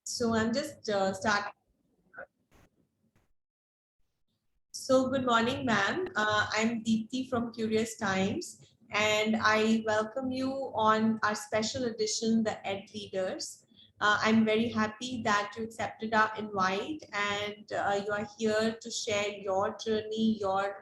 So I'm just starting. So good morning, ma'am. I'm Deepthi from Curious Times, and I welcome you on our special edition, the Ed Leaders. I'm very happy that you accepted our invite and you are here to share your journey, your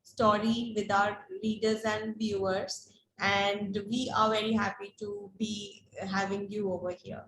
story with our readers and viewers. And we are very happy to be having you over here.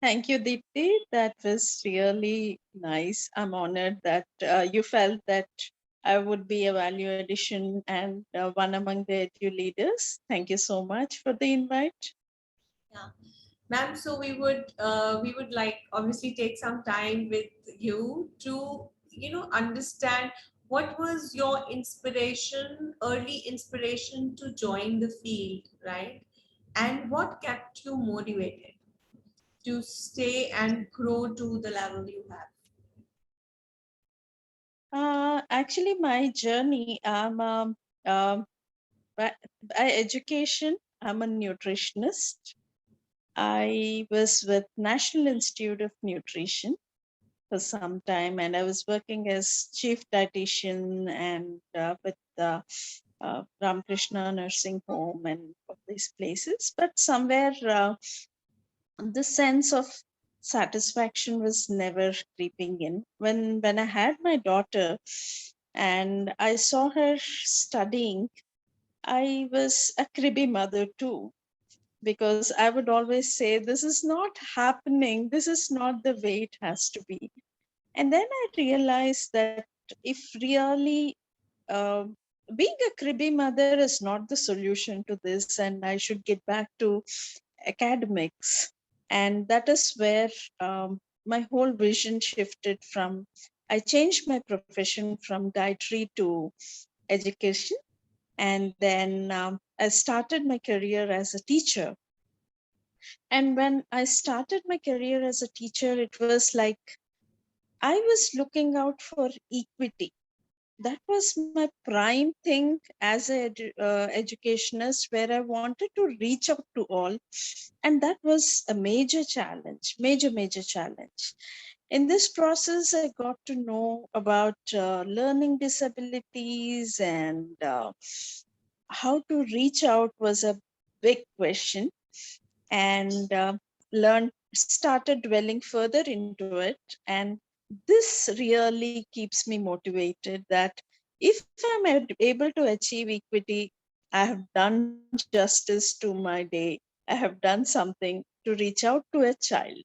Thank you, Deepthi. That was really nice. I'm honored that you felt that I would be a value addition and one among the edu leaders. Thank you so much for the invite. Yeah. Ma'am, so we would like obviously take some time with you to understand what was your inspiration, early inspiration to join the field, right? And what kept you motivated to stay and grow to the level you have? Actually, my journey, by, by education, I'm a nutritionist. I was with National Institute of Nutrition for some time, and I was working as chief dietitian and with Ramakrishna Nursing Home and all these places. But somewhere the sense of satisfaction was never creeping in. When I had my daughter and I saw her studying, I was a cribby mother too, because I would always say, this is not happening. This is not the way it has to be. And then I realized that if really being a cribby mother is not the solution to this, and I should get back to academics. And that is where my whole vision shifted from, I changed my profession from dietary to education. And then I started my career as a teacher. And when I started my career as a teacher, it was like I was looking out for equity. That was my prime thing as a educationist, where I wanted to reach out to all. And that was a major challenge, major challenge. In this process, I got to know about learning disabilities, and how to reach out was a big question. And started dwelling further into it. And this really keeps me motivated that if I'm able to achieve equity, I have done justice to my day. I have done something to reach out to a child.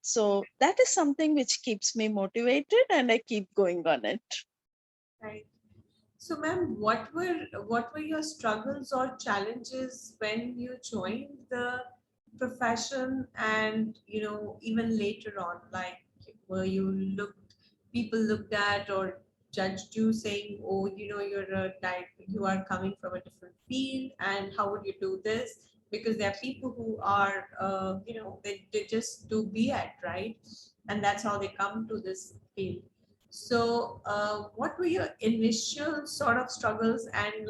So that is something which keeps me motivated, and I keep going on it. Right. So, ma'am, what were your struggles or challenges when you joined the profession, and even later on, like were you looked people looked at or judged you, saying, "Oh, you're a type, you are coming from a different field, and how would you do this?" Because there are people who are, they just do BEd, right? And that's how they come to this field. So, what were your initial sort of struggles, and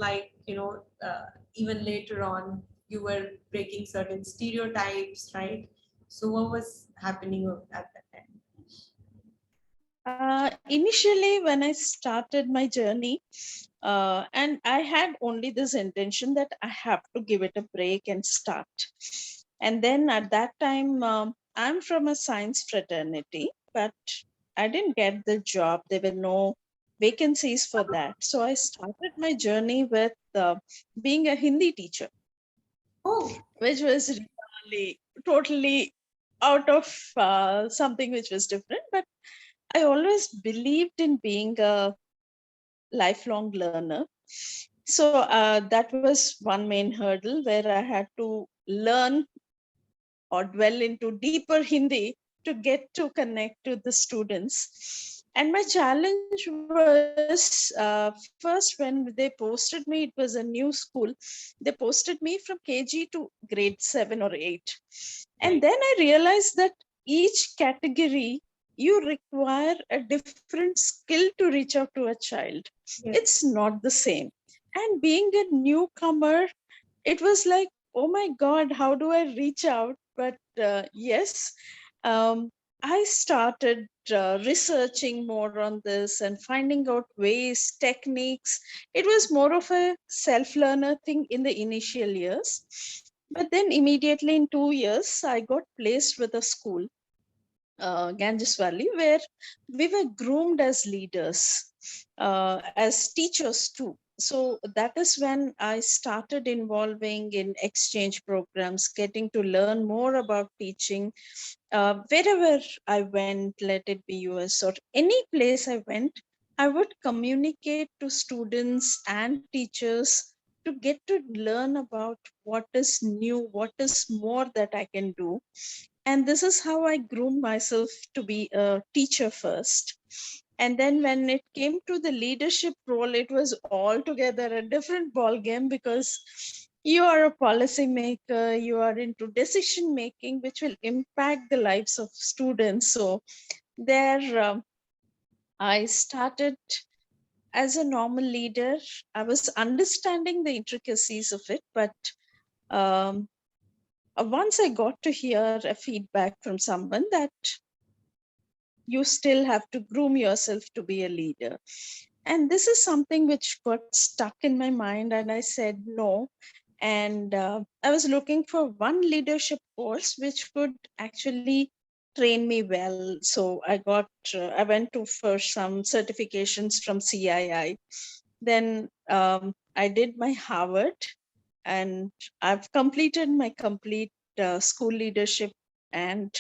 even later on, you were breaking certain stereotypes, right? So, what was happening at that time? Initially, when I started my journey, and I had only this intention that I have to give it a break and start. And then at that time, I'm from a science fraternity, but I didn't get the job. There were no vacancies for that. So I started my journey with being a Hindi teacher, Oh, which was really totally out of something which was different. But I always believed in being a lifelong learner. So that was one main hurdle, where I had to learn or dwell into deeper Hindi to get to connect to the students. And my challenge was first, when they posted me, it was a new school. They posted me from KG to grade 7 or 8. And right. then I realized that each category, you require a different skill to reach out to a child. It's Yes. not the same. And being a newcomer, it was like, oh my God, how do I reach out? But yes, um, I started researching more on this and finding out ways, techniques. It was more of a self learner thing in the initial years. But then immediately in 2 years, I got placed with a school, Ganges Valley, where we were groomed as leaders, as teachers too. So that is when I started involving in exchange programs, getting to learn more about teaching. Wherever I went, let it be US or any place I went, I would communicate to students and teachers to get to learn about what is new, what is more that I can do. And this is how I groomed myself to be a teacher first. And then when it came to the leadership role, it was altogether a different ball game, because you are a policy maker, you are into decision making, which will impact the lives of students. So there, I started as a normal leader. I was understanding the intricacies of it, but um, once I got to hear a feedback from someone that you still have to groom yourself to be a leader. And this is something which got stuck in my mind, and I said no. And I was looking for one leadership course which could actually train me well. So I went to for some certifications from CII. Then I did my Harvard, and I've completed my complete school leadership and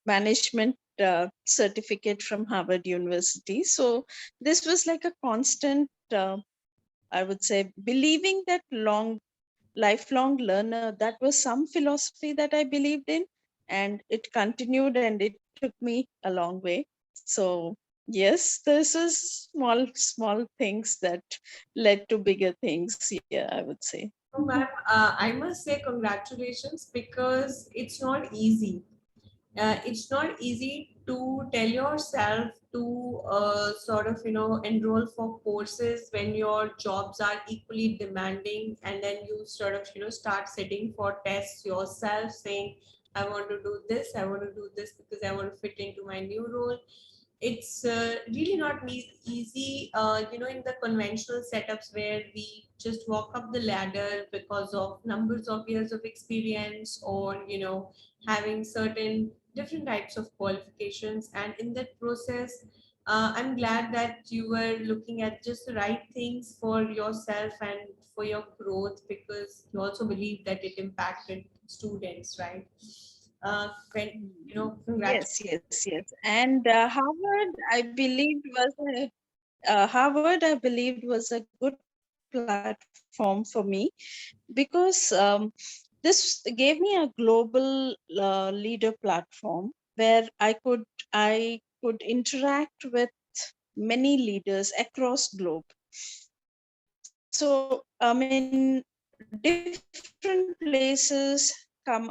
management certificate from Harvard University. So this was like a constant, I would say, believing that lifelong learner. That was some philosophy that I believed in, and it continued and it took me a long way. So yes, this is small things that led to bigger things. Yeah, I would say. So, ma'am, I must say congratulations because it's not easy. It's not easy to tell yourself to sort of enroll for courses when your jobs are equally demanding, and then you sort of start sitting for tests yourself, saying I want to do this, I want to do this because I want to fit into my new role. It's really not easy, in the conventional setups where we just walk up the ladder because of numbers of years of experience, or having certain different types of qualifications. And in that process, I'm glad that you were looking at just the right things for yourself and for your growth, because you also believe that it impacted students, right? When congratulations. Yes, yes, yes. And Harvard, I believed was Harvard, I believed was a good platform for me, because this gave me a global leader platform where I could interact with many leaders across globe. So different places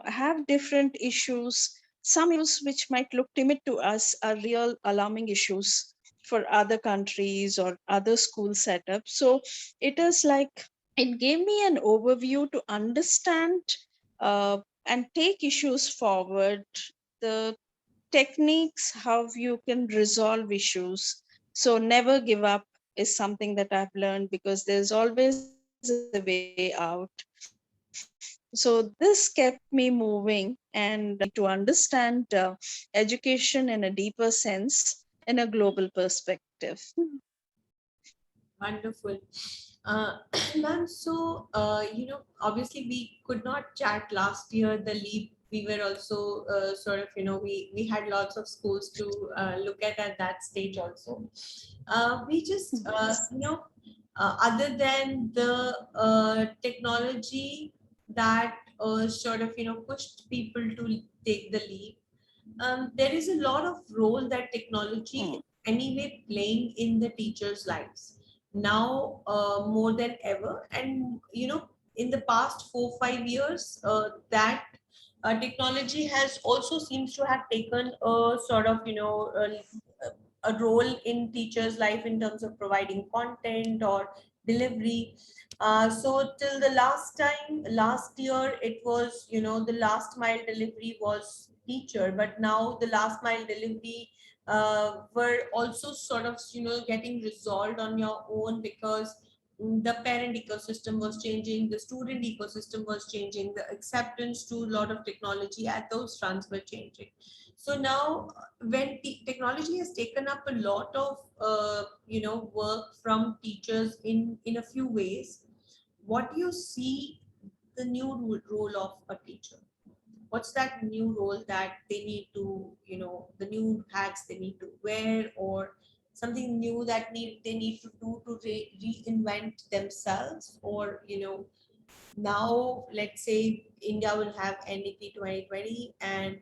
have different issues. Some issues which might look timid to us are real alarming issues for other countries or other school setups. So it is like it gave me an overview to understand and take issues forward, the techniques how you can resolve issues. So never give up is something that I've learned, because there's always a way out. So this kept me moving and allowed me to understand education in a deeper sense in a global perspective. Wonderful. Ma'am, so, obviously we could not chat last year, the leap. We were also sort of, we had lots of schools to look at that stage also. We just, Yes. other than the technology that sort of, pushed people to take the leap, there is a lot of role that technology Hmm. is anyway playing in the teachers' lives now, more than ever. And in the past 4 5 years, that technology has also seems to have taken a sort of a role in teachers' life in terms of providing content or delivery. So till the last year, it was, the last mile delivery was teacher, but now the last mile delivery were also sort of, getting resolved on your own, because the parent ecosystem was changing, the student ecosystem was changing, the acceptance to a lot of technology at those fronts were changing. So now, when technology has taken up a lot of work from teachers in a few ways, what do you see the new role of a teacher? What's that new role that they need to, the new hats they need to wear, or something new that they need to do to reinvent themselves, or now let's say India will have NDP 2020, and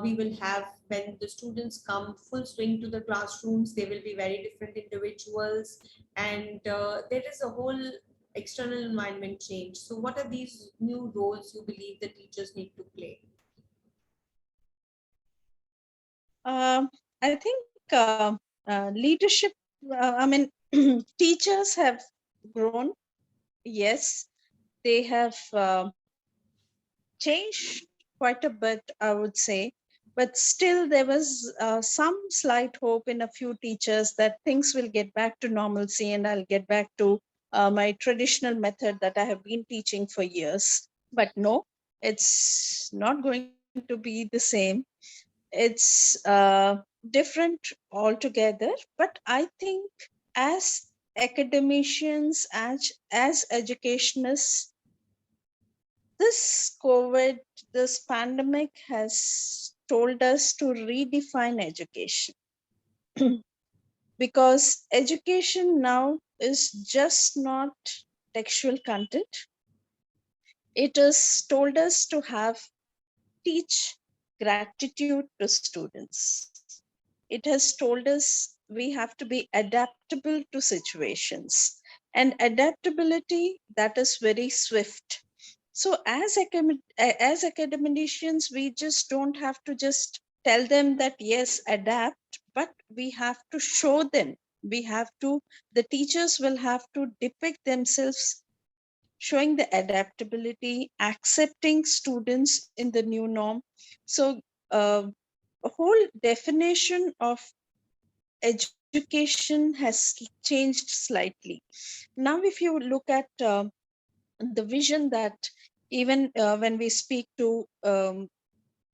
we will have, when the students come full swing to the classrooms, they will be very different individuals, and there is a whole external environment change. So what are these new roles you believe the teachers need to play? I think leadership, I mean, teachers have grown. Yes, they have changed quite a bit, I would say. But still, there was some slight hope in a few teachers that things will get back to normalcy and I'll get back to my traditional method that I have been teaching for years. But no, it's not going to be the same. It's different altogether. But I think as academicians, as educationists, this COVID, this pandemic has told us to redefine education because education now is just not textual content. It has told us to have teach gratitude to students. It has told us we have to be adaptable to situations, and adaptability that is very swift. So as academicians, we just don't have to just tell them that yes, adapt, but we have to show them. We have to, the teachers will have to depict themselves showing the adaptability, accepting students in the new norm. So a whole definition of education has changed slightly. Now, if you look at the vision that even when we speak to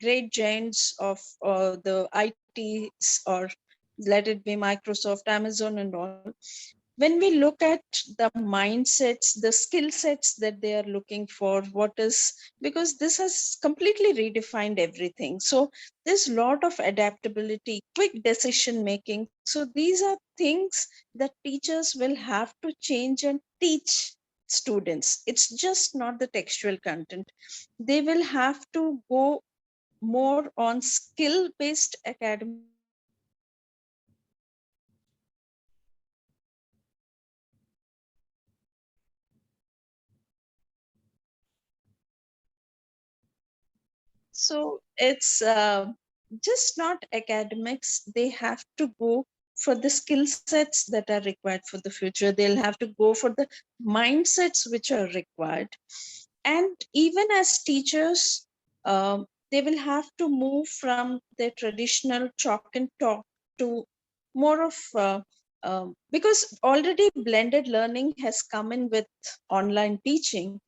great giants of the ITs, or let it be Microsoft, Amazon, and all, when we look at the mindsets, the skill sets that they are looking for, what is, because this has completely redefined everything. So there's a lot of adaptability, quick decision making. So these are things that teachers will have to change and teach students. It's just not the textual content. They will have to go more on skill based academics, where students will have to learn how to so it's just not academics. They have to go for the skill sets that are required for the future. They'll have to go for the mindsets which are required. And even as teachers, they will have to move from their traditional chalk and talk to more of because already blended learning has come in with online teaching.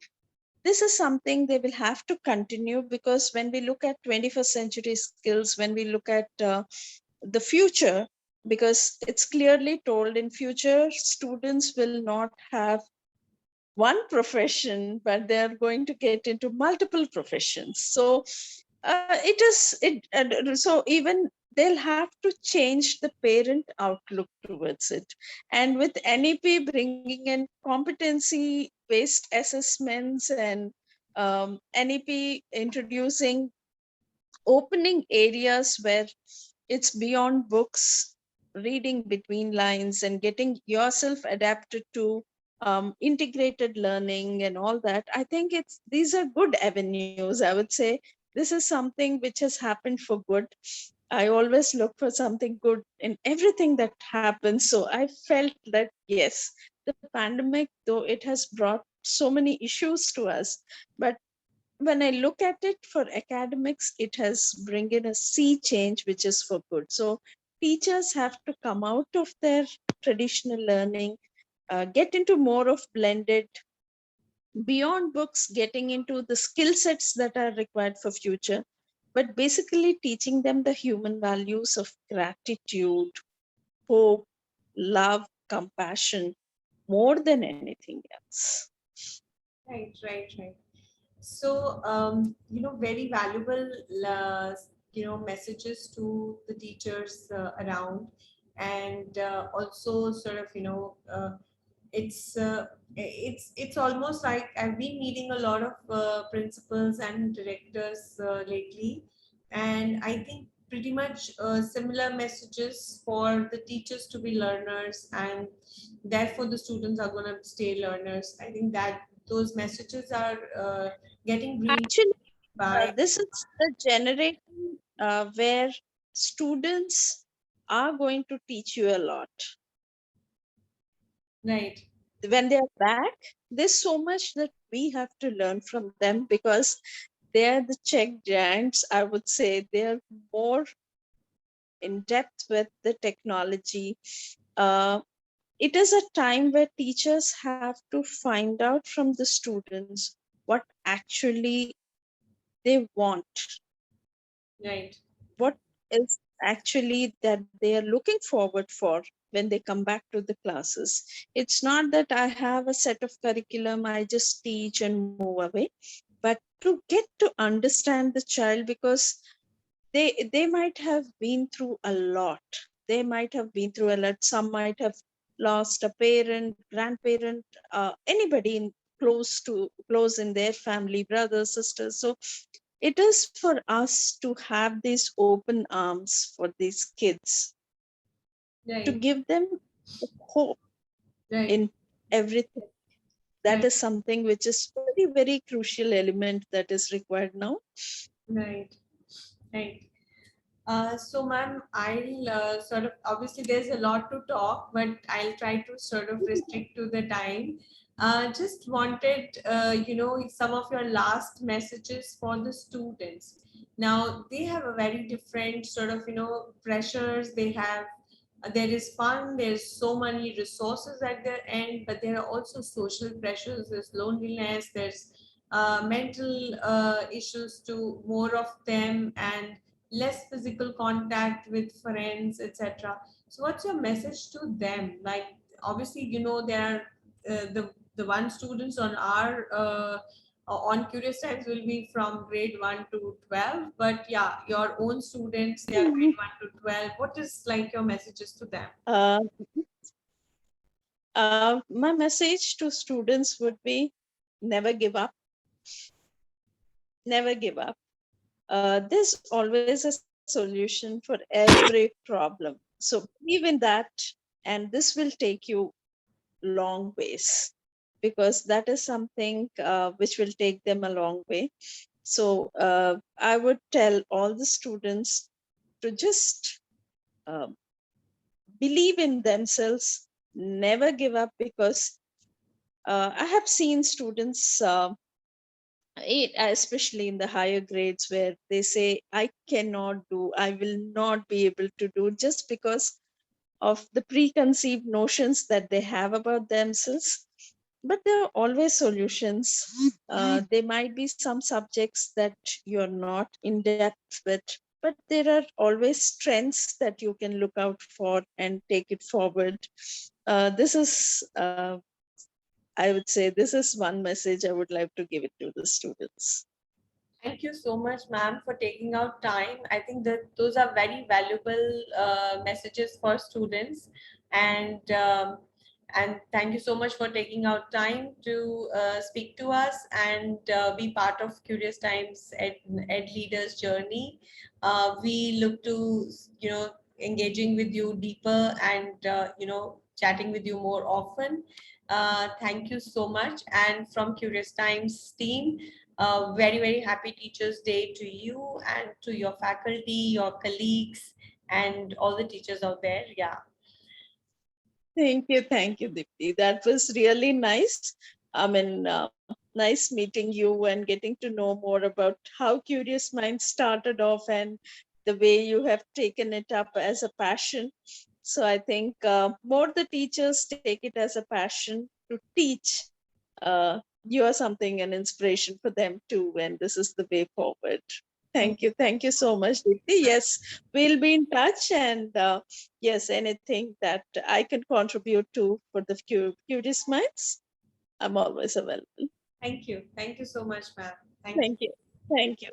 This is something they will have to continue, because when we look at 21st century skills, when we look at the future, because it's clearly told in future students will not have one profession, but they're going to get into multiple professions. So it is it so even they'll have to change the parent outlook towards it. And with NEP bringing in competency based assessments, and NEP introducing opening areas where it's beyond books, reading between lines and getting yourself adapted to integrated learning and all that. I think it's these are good avenues. I would say this is something which has happened for good. I always look for something good in everything that happens. So I felt that yes, the pandemic, though it has brought so many issues to us, but when I look at it for academics, it has bring in a sea change, which is for good. So teachers have to come out of their traditional learning, get into more of blended, beyond books, getting into the skill sets that are required for future, but basically teaching them the human values of gratitude, hope, love, compassion, more than anything else. Right, right, right. So, very valuable, messages to the teachers around, and also sort of, it's it's almost like I've been meeting a lot of principals and directors lately, and I think pretty much similar messages for the teachers to be learners, and therefore the students are going to stay learners. I think that those messages are getting Actually, reinforced by this is the generation where students are going to teach you a lot. right, When they are back, there's so much that we have to learn from them, because they're the Czech giants, I would say. They're more in depth with the technology. Uh, it is a time where teachers have to find out from the students what actually they want, right, what is actually that they are looking forward for when they come back to the classes. It's not that I have a set of curriculum, I just teach and move away, but to get to understand the child, because they might have been through a lot. They might have been through a lot. Some might have lost a parent, grandparent, anybody in close in their family, brothers, sisters. So it is for us to have these open arms for these kids, to right, give them hope right, in everything. That right, is something which is very, very crucial element that is required now. right, right. So, ma'am, I'll sort of obviously there's a lot to talk, but I'll try to sort of restrict to the time. Just wanted, some of your last messages for the students. Now, they have a very different sort of, pressures. They have, there is fun, there's so many resources at their end, but there are also social pressures, there's loneliness, there's mental issues to more of them, and less physical contact with friends, etc. So, what's your message to them? Like, obviously, there are the one students on our on Curious Times will be from grade 1 to 12, but yeah, your own students, they are grade 1 to 12. What is like your messages to them? uh, my message to students would be, never give up, never give up. There's always a solution for every problem. So believe in that, and this will take you long ways, because that is something which will take them a long way. So I would tell all the students to just uh, believe in themselves, never give up, because I have seen students, especially in the higher grades, where they say, I cannot do, I will not be able to do, just because of the preconceived notions that they have about themselves. But there are always solutions. There might be some subjects that you're not in depth with, but there are always strengths that you can look out for and take it forward. This is, I would say, this is one message I would like to give it to the students. Thank you so much, ma'am, for taking out time. I think that those are very valuable messages for students, and thank you so much for taking out time to speak to us and be part of Curious Times Ed Leaders journey. We look to engaging with you deeper and chatting with you more often. Thank you so much, and from Curious Times team. Very, very happy Teachers' Day to you and to your faculty, your colleagues, and all the teachers out there. Yeah. Thank you, Dipti. That was really nice. I mean, nice meeting you and getting to know more about how Curious Minds started off and the way you have taken it up as a passion. So I think more the teachers take it as a passion to teach. You are something an inspiration for them too, and this is the way forward. Thank Thank you so much, Dipti. Yes, we'll be in touch, and yes, anything that I can contribute to for the Curious Minds, I'm always available. thank you. Thank you so much, ma'am. Thank you. Thank you. Thank you.